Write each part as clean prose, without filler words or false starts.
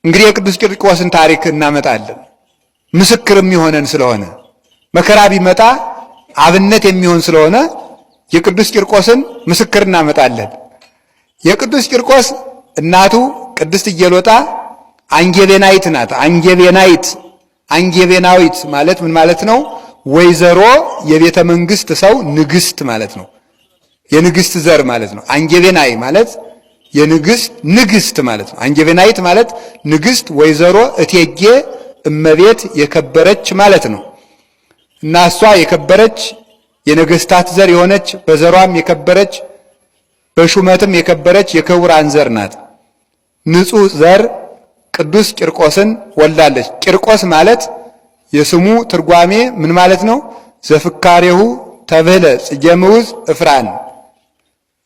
እንግዲህ የቅዱስ ቂርቆስን ታሪክ እናመጣለን። ምስክር የሚሆነን ስለሆነ መከራ ቢመጣ አብነት የሚሆን ስለሆነ የቅዱስ ቂርቆስን ምስክር እናመጣለን። የቅዱስ ቂርቆስ እናቱ ቅድስት ኢየሎጣ አንጌቤናዊት ናት። አንጌቤናዊት ማለት ምን ማለት ነው? ወይዘሮ የቤተ መንግስት ሰው ንግስት ማለት ነው። የንግስት ዘር ማለት ነው። አንጌቤናዊ ማለት ንግስት ማለት ነው። አንጌቤናዊት ማለት ንግስት፣ ወይዘሮ፣ እቴጌ፣ እመቤት፣ የከበረች ማለት ነው። እና እሷ የከበረች የነገስታት ዘር የሆነች በዘሯም የከበረች በሹመትም የከበረች የክቡራን ዘር ናት። ንጹሕ ዘር ቅዱስ ቂርቆስን ወልዳለች። ቂርቆስ ማለት የስሙ ትርጓሜ ምን ማለት ነው? ዘፍካሬሁ ተብህለ ጽጌ ምዑዝ እፍራን፣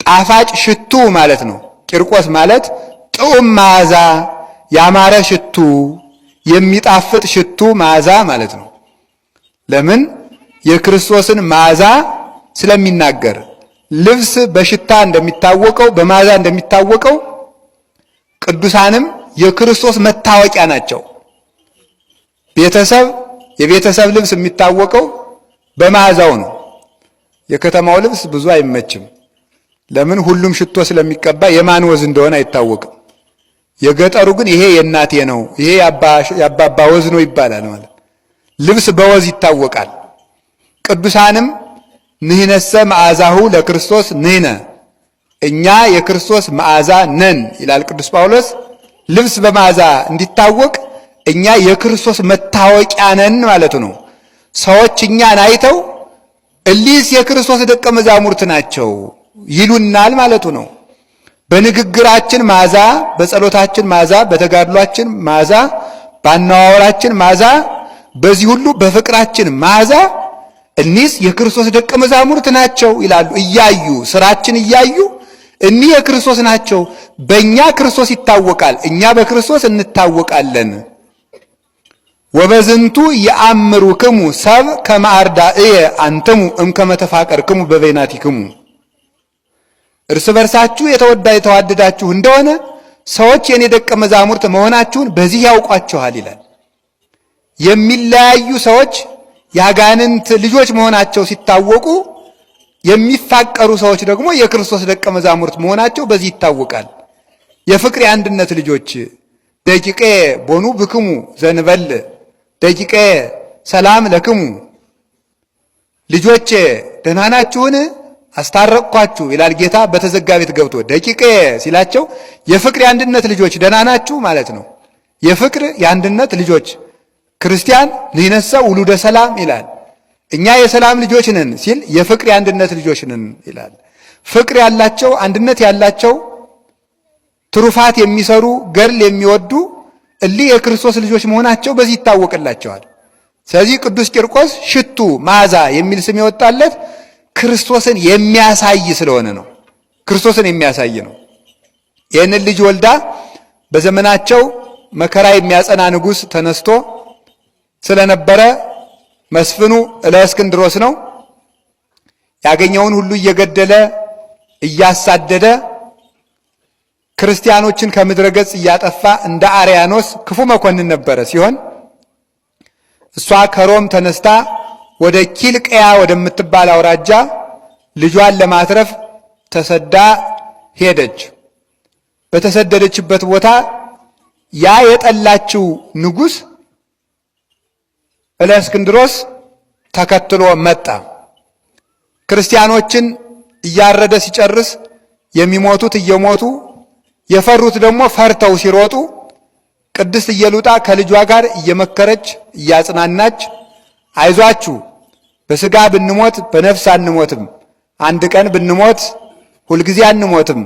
ጣፋጭ ሽቱ ማለት ነው። ቂርቆስ ማለት ጥዑም መዓዛ፣ ያማረ ሽቱ፣ የሚጣፍጥ ሽቱ መዓዛ ማለት ነው። ለምን? የክርስቶስን መዓዛ ስለሚናገር። ልብስ በሽታ እንደሚታወቀው በመዓዛ እንደሚታወቀው ቅዱሳንም የክርስቶስ መታወቂያ ናቸው። የቤተሰብ ልብስ የሚታወቀው በመዓዛው ነው። የከተማው ልብስ ብዙ አይመችም። ለምን? ሁሉም ሽቶ ስለሚቀባ የማን ወዝ እንደሆነ አይታወቅም። የገጠሩ ግን ይሄ የእናቴ ነው፣ ይሄ የአባባ ወዝ ነው ይባላል። ማለት ልብስ በወዝ ይታወቃል። ቅዱሳንም ንሕነሰ መዓዛሁ ለክርስቶስ ንሕነ፣ እኛ የክርስቶስ መዓዛ ነን ይላል ቅዱስ ጳውሎስ። ልብስ በመዓዛ እንዲታወቅ እኛ የክርስቶስ መታወቂያ ነን ማለት ነው። ሰዎች እኛን አይተው እሊስ የክርስቶስ ደቀ መዛሙርት ናቸው ይሉናል ማለቱ ነው። በንግግራችን መዓዛ፣ በጸሎታችን መዓዛ፣ በተጋድሏችን መዓዛ፣ በአነዋወራችን መዓዛ፣ በዚህ ሁሉ በፍቅራችን መዓዛ እኒስ የክርስቶስ ደቀ መዛሙርት ናቸው ይላሉ። እያዩ ስራችን እያዩ እኒህ የክርስቶስ ናቸው። በእኛ ክርስቶስ ይታወቃል፣ እኛ በክርስቶስ እንታወቃለን። ወበዝንቱ የአምሩክሙ ሰብ ከመ አርዳእየ አንትሙ እምከመ ተፋቀርክሙ በበይናቲክሙ፣ እርስ በርሳችሁ የተዋደዳችሁ እንደሆነ ሰዎች የኔ ደቀ መዛሙርት መሆናችሁን በዚህ ያውቋችኋል ይላል። የሚለያዩ ሰዎች የአጋንንት ልጆች መሆናቸው ሲታወቁ፣ የሚፋቀሩ ሰዎች ደግሞ የክርስቶስ ደቀ መዛሙርት መሆናቸው በዚህ ይታወቃል። የፍቅር የአንድነት ልጆች ደቂቄ ቦኑ ብክሙ ዘንበል ደቂቄ ሰላም ለክሙ፣ ልጆቼ ደህና ናችሁን አስታረቅኳችሁ ይላል ጌታ በተዘጋ ቤት ገብቶ። ደቂቄ ሲላቸው የፍቅር የአንድነት ልጆች ደህና ናችሁ ማለት ነው። የፍቅር የአንድነት ልጆች ክርስቲያን ንሕነሰ ውሉደ ሰላም ይላል። እኛ የሰላም ልጆች ነን ሲል የፍቅር የአንድነት ልጆች ነን ይላል። ፍቅር ያላቸው አንድነት ያላቸው ትሩፋት የሚሰሩ ገድል የሚወዱ እሊህ የክርስቶስ ልጆች መሆናቸው በዚህ ይታወቅላቸዋል። ስለዚህ ቅዱስ ቂርቆስ ሽቱ መዓዛ የሚል ስም የወጣለት ክርስቶስን የሚያሳይ ስለሆነ ነው። ክርስቶስን የሚያሳይ ነው። ይህንን ልጅ ወልዳ በዘመናቸው መከራ የሚያጸና ንጉሥ ተነስቶ ስለነበረ መስፍኑ እለእስክንድሮስ ነው። ያገኘውን ሁሉ እየገደለ እያሳደደ ክርስቲያኖችን ከምድረ ገጽ እያጠፋ እንደ አርያኖስ ክፉ መኮንን ነበረ ሲሆን እሷ ከሮም ተነስታ ወደ ኪልቅያ ወደምትባል አውራጃ ልጇን ለማትረፍ ተሰዳ ሄደች። በተሰደደችበት ቦታ ያ የጠላችው ንጉሥ እለእስክንድሮስ ተከትሎ መጣ። ክርስቲያኖችን እያረደ ሲጨርስ የሚሞቱት እየሞቱ የፈሩት ደግሞ ፈርተው ሲሮጡ ቅድስት ኢየሉጣ ከልጇ ጋር እየመከረች እያጽናናች አይዟችሁ በሥጋ ብንሞት በነፍስ አንሞትም፣ አንድ ቀን ብንሞት ሁልጊዜ አንሞትም፣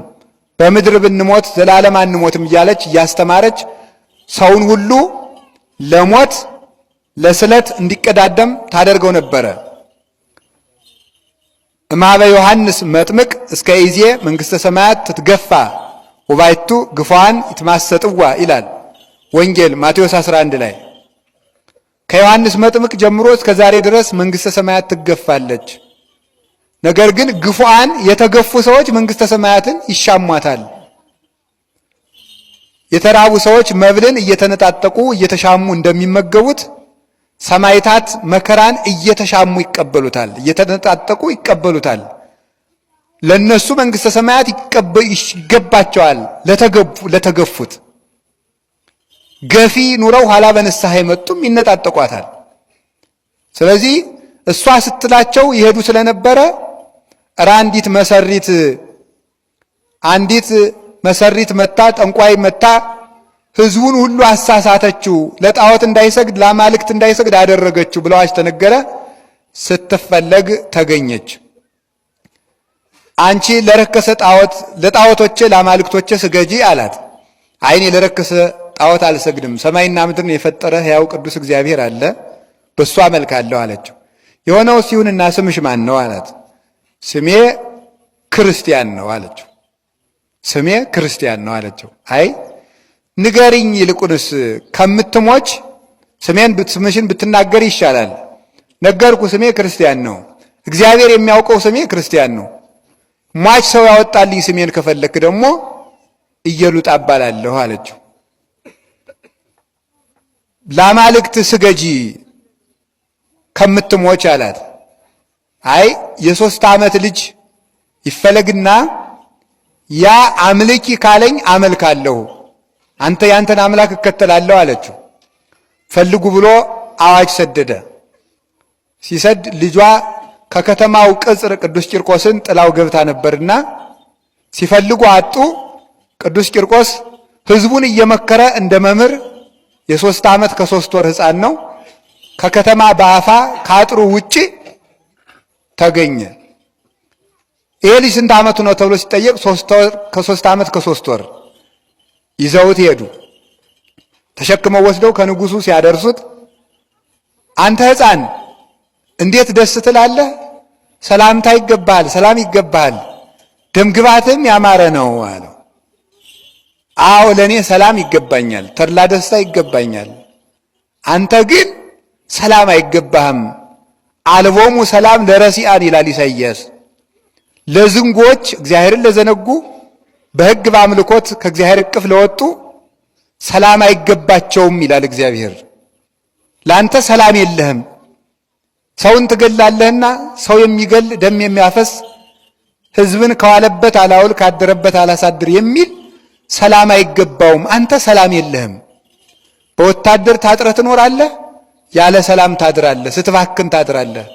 በምድር ብንሞት ዘላለም አንሞትም እያለች እያስተማረች ሰውን ሁሉ ለሞት ለስለት እንዲቀዳደም ታደርገው ነበረ። እምኀበ ዮሐንስ መጥምቅ እስከ ኢዜ መንግሥተ ሰማያት ትትገፋ ወባይቱ ግፏን ይትማሰጥዋ ይላል ወንጌል ማቴዎስ 11 ላይ። ከዮሐንስ መጥምቅ ጀምሮ እስከ ዛሬ ድረስ መንግሥተ ሰማያት ትገፋለች። ነገር ግን ግፉአን የተገፉ ሰዎች መንግሥተ ሰማያትን ይሻሟታል። የተራቡ ሰዎች መብልን እየተነጣጠቁ እየተሻሙ እንደሚመገቡት ሰማዕታት መከራን እየተሻሙ ይቀበሉታል፣ እየተነጣጠቁ ይቀበሉታል። ለነሱ መንግስተ ሰማያት ይገባቸዋል። ለተገፉት ገፊ ኑረው ኋላ በንስሐ የመጡም ይነጣጠቋታል። ስለዚህ እሷ ስትላቸው ይሄዱ ስለነበረ አንዲት መሰሪት መታ፣ ጠንቋይ መታ ህዝቡን ሁሉ አሳሳተችው፣ ለጣዖት እንዳይሰግድ ለአማልክት እንዳይሰግድ አደረገችው ብለው ተነገረ። ስትፈለግ ተገኘች። አንቺ ለረከሰ ጣዖት ለጣዖቶቼ ለአማልክቶቼ ስገጂ አላት። አይኔ ለረከሰ ጣዖት አልሰግድም፣ ሰማይና ምድርን የፈጠረ ሕያው ቅዱስ እግዚአብሔር አለ፣ በእሱ አመልካለሁ አለችው። የሆነው ሲሁንና ስምሽ ማን ነው አላት። ስሜ ክርስቲያን ነው አለችው። ስሜ ክርስቲያን ነው አለችው። አይ ንገሪኝ፣ ይልቁንስ ከምትሞች ስምሽን ብትናገር ይሻላል። ነገርኩ፣ ስሜ ክርስቲያን ነው። እግዚአብሔር የሚያውቀው ስሜ ክርስቲያን ነው። ሟች ሰው ያወጣልኝ ስሜን ከፈለክ ደግሞ ኢየሉጣ እባላለሁ አለችው። ለአማልክት ስገጂ ከምትሞች አላት። አይ የ3 ዓመት ልጅ ይፈለግና ያ አምልኪ ካለኝ አመልካለሁ፣ አንተ ያንተን አምላክ እከተላለሁ አለችው። ፈልጉ ብሎ አዋጅ ሰደደ። ሲሰድ ልጇ ከከተማው ቅጽር ቅዱስ ቂርቆስን ጥላው ገብታ ነበርና ሲፈልጉ አጡ። ቅዱስ ቂርቆስ ሕዝቡን እየመከረ እንደ መምህር የ3 ዓመት ከ3 ወር ሕፃን ነው። ከከተማ በአፋ ከአጥሩ ውጪ ተገኘ። ይሄ ልጅ ስንት ዓመቱ ነው ተብሎ ሲጠየቅ 3 ዓመት ከ3 ወር። ይዘውት ሄዱ። ተሸክመው ወስደው ከንጉሱ ሲያደርሱት አንተ ሕፃን እንዴት ደስ ትላለህ? ሰላምታ ይገባሃል፣ ሰላም ይገባሃል፣ ደምግባትም ያማረ ነው አለው። አዎ ለእኔ ሰላም ይገባኛል፣ ተድላ ደስታ ይገባኛል። አንተ ግን ሰላም አይገባህም። አልቦሙ ሰላም ለረሲአን ይላል ኢሳይያስ። ለዝንጎች እግዚአብሔርን ለዘነጉ በሕግ በአምልኮት ከእግዚአብሔር እቅፍ ለወጡ ሰላም አይገባቸውም ይላል እግዚአብሔር። ለአንተ ሰላም የለህም። ሰውን ትገላለህና ሰው የሚገል ደም የሚያፈስ ሕዝብን ከዋለበት አላውል ካደረበት አላሳድር የሚል ሰላም አይገባውም። አንተ ሰላም የለህም። በወታደር ታጥረህ ትኖራለህ፣ ያለ ሰላም ታድራለህ፣ ስትባክን ታድራለህ።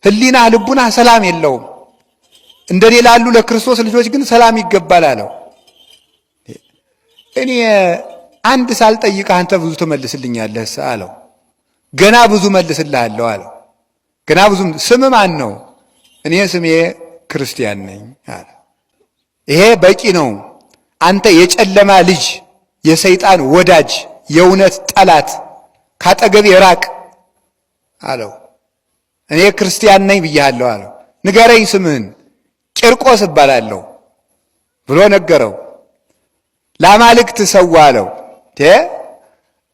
ሕሊና ልቡና ሰላም የለውም። እንደኔ ላሉ ለክርስቶስ ልጆች ግን ሰላም ይገባል አለው። እኔ አንድ ሳልጠይቅህ አንተ ብዙ ትመልስልኛለህ አለው። ገና ብዙ መልስልሃለሁ አለው። ገና ብዙ። ስም ማን ነው? እኔ ስሜ ክርስቲያን ነኝ አለ። ይሄ በቂ ነው። አንተ የጨለማ ልጅ፣ የሰይጣን ወዳጅ፣ የእውነት ጠላት ካጠገቤ ራቅ አለው። እኔ ክርስቲያን ነኝ ብያለሁ አለው። ንገረኝ ስምህን። ቂርቆስ እባላለሁ ብሎ ነገረው። ለአማልክት ሰዋ አለው።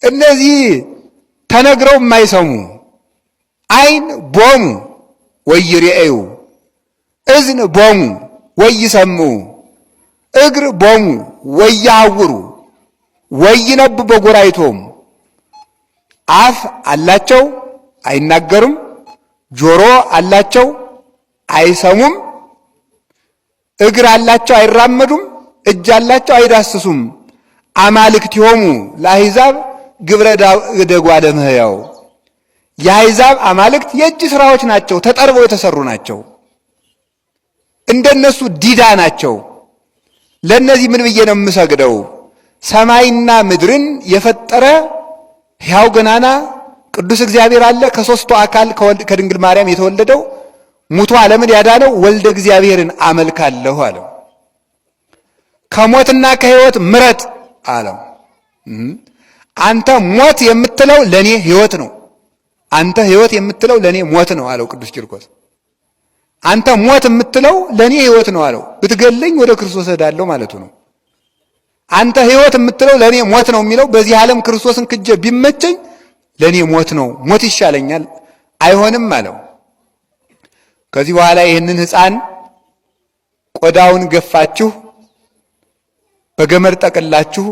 እነዚህ ተነግረው የማይሰሙ ዓይን ቦሙ ወይሬዩ፣ እዝን ቦሙ ወይሰምዑ፣ እግር ቦሙ ወይሐውሩ ወይነብቡ በጎራይቶሙ። አፍ አላቸው አይናገሩም፣ ጆሮ አላቸው አይሰሙም፣ እግር አላቸው አይራመዱም፣ እጅ አላቸው አይዳስሱም። አማልክቲሆሙ ለአሕዛብ ግብረ እደጓለ እምሕያው። የአሕዛብ አማልክት የእጅ ሥራዎች ናቸው፣ ተጠርበው የተሰሩ ናቸው። እንደነሱ ዲዳ ናቸው። ለእነዚህ ምን ብዬ ነው የምሰግደው? ሰማይና ምድርን የፈጠረ ሕያው ገናና ቅዱስ እግዚአብሔር አለ። ከሦስቱ አካል ከድንግል ማርያም የተወለደው ሙቶ ዓለምን ያዳነው ወልደ እግዚአብሔርን አመልካለሁ አለው። ከሞትና ከሕይወት ምረጥ አለው። አንተ ሞት የምትለው ለእኔ ሕይወት ነው፣ አንተ ሕይወት የምትለው ለእኔ ሞት ነው አለው ቅዱስ ቂርቆስ። አንተ ሞት የምትለው ለእኔ ሕይወት ነው አለው። ብትገለኝ ወደ ክርስቶስ እሄዳለሁ ማለቱ ነው። አንተ ሕይወት የምትለው ለእኔ ሞት ነው የሚለው በዚህ ዓለም ክርስቶስን ክጄ ቢመቸኝ ለእኔ ሞት ነው፣ ሞት ይሻለኛል፣ አይሆንም አለው። ከዚህ በኋላ ይህንን ሕፃን ቆዳውን ገፋችሁ በገመድ ጠቅላችሁ